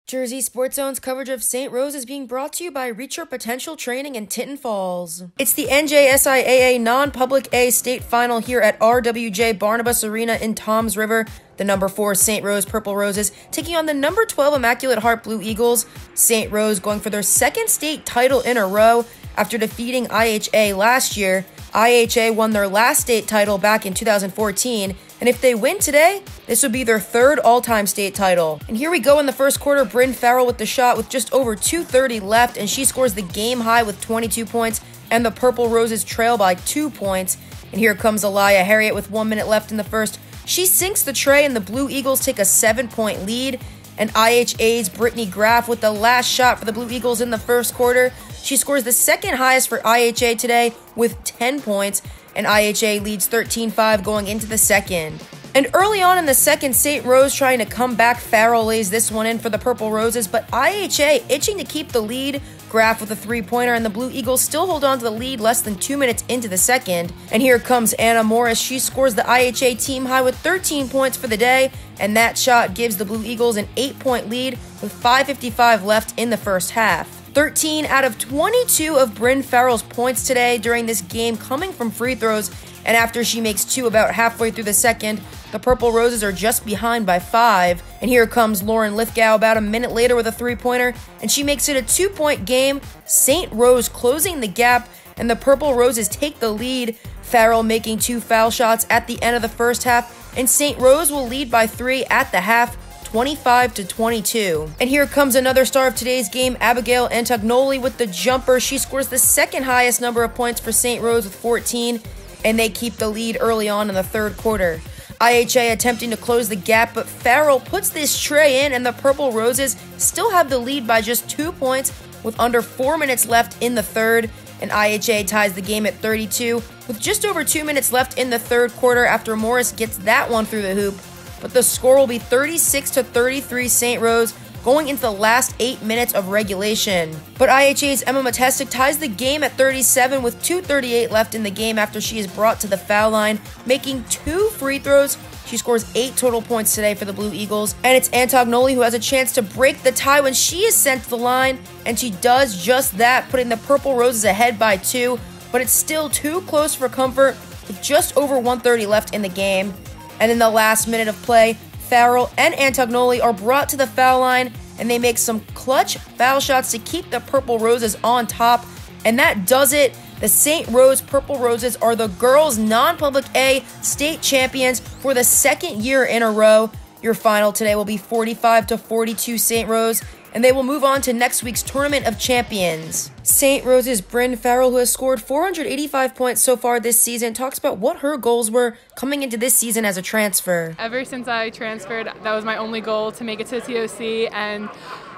Jersey Sports Zone's coverage of St. Rose is being brought to you by Reach Your Potential Training in Tinton Falls. It's the NJSIAA non-public A state final here at RWJ Barnabas Arena in Toms River. The number 4 St. Rose Purple Roses taking on the number 12 Immaculate Heart Blue Eagles. St. Rose going for their second state title in a row after defeating IHA last year. IHA won their last state title back in 2014, and if they win today, this would be their third all-time state title. And here we go in the first quarter, Brynn Farrell with the shot with just over 2:30 left, and she scores the game high with 22 points, and the Purple Roses trail by 2 points. And here comes Aliyah Harriet with 1 minute left in the first. She sinks the tray, and the Blue Eagles take a 7-point lead. And IHA's Brittany Graff with the last shot for the Blue Eagles in the first quarter. She scores the second highest for IHA today with 10 points, and IHA leads 13-5 going into the second. And early on in the second, St. Rose trying to come back. Farrell lays this one in for the Purple Roses, but IHA itching to keep the lead. Graff with a 3-pointer, and the Blue Eagles still hold on to the lead less than 2 minutes into the second. And here comes Anna Morris. She scores the IHA team high with 13 points for the day, and that shot gives the Blue Eagles an 8-point lead with 5:55 left in the first half. 13 out of 22 of Brynn Farrell's points today during this game coming from free throws, and after she makes 2 about halfway through the second, the Purple Roses are just behind by 5. And here comes Lauren Lithgow about a minute later with a 3-pointer, and she makes it a 2-point game. St. Rose closing the gap, and the Purple Roses take the lead. Farrell making 2 foul shots at the end of the first half, and St. Rose will lead by 3 at the half, 25-22. And here comes another star of today's game, Abigail Antognoli with the jumper. She scores the second highest number of points for St. Rose with 14, and they keep the lead early on in the third quarter. IHA attempting to close the gap, but Farrell puts this tray in, and the Purple Roses still have the lead by just 2 points with under 4 minutes left in the third, and IHA ties the game at 32 with just over 2 minutes left in the third quarter after Morris gets that one through the hoop. But the score will be 36-33 St. Rose going into the last 8 minutes of regulation. But IHA's Emma Matestik ties the game at 37 with 2:38 left in the game after she is brought to the foul line, making 2 free throws. She scores 8 total points today for the Blue Eagles, and it's Antognoli who has a chance to break the tie when she is sent to the line, and she does just that, putting the Purple Roses ahead by 2, but it's still too close for comfort with just over 1:30 left in the game. And in the last minute of play, Farrell and Antognoli are brought to the foul line, and they make some clutch foul shots to keep the Purple Roses on top, and that does it. The St. Rose Purple Roses are the girls' non-public A state champions for the second year in a row. Your final today will be 45-42 St. Rose, and they will move on to next week's Tournament of Champions. St. Rose's Brynn Farrell, who has scored 485 points so far this season, talks about what her goals were coming into this season as a transfer. Ever since I transferred, that was my only goal, to make it to the TOC, and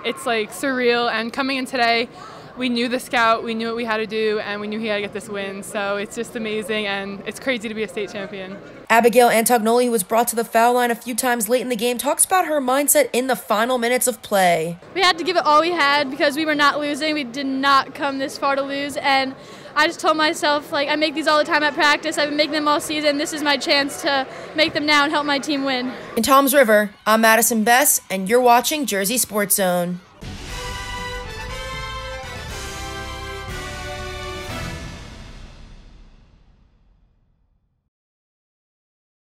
it's like surreal. And coming in today, we knew the scout, we knew what we had to do, and we knew he had to get this win. So it's just amazing, and it's crazy to be a state champion. Abigail Antognoli, who was brought to the foul line a few times late in the game, talks about her mindset in the final minutes of play. We had to give it all we had because we were not losing. We did not come this far to lose, and I just told myself, like, I make these all the time at practice. I've been making them all season. This is my chance to make them now and help my team win. In Toms River, I'm Madison Bess, and you're watching Jersey Sports Zone.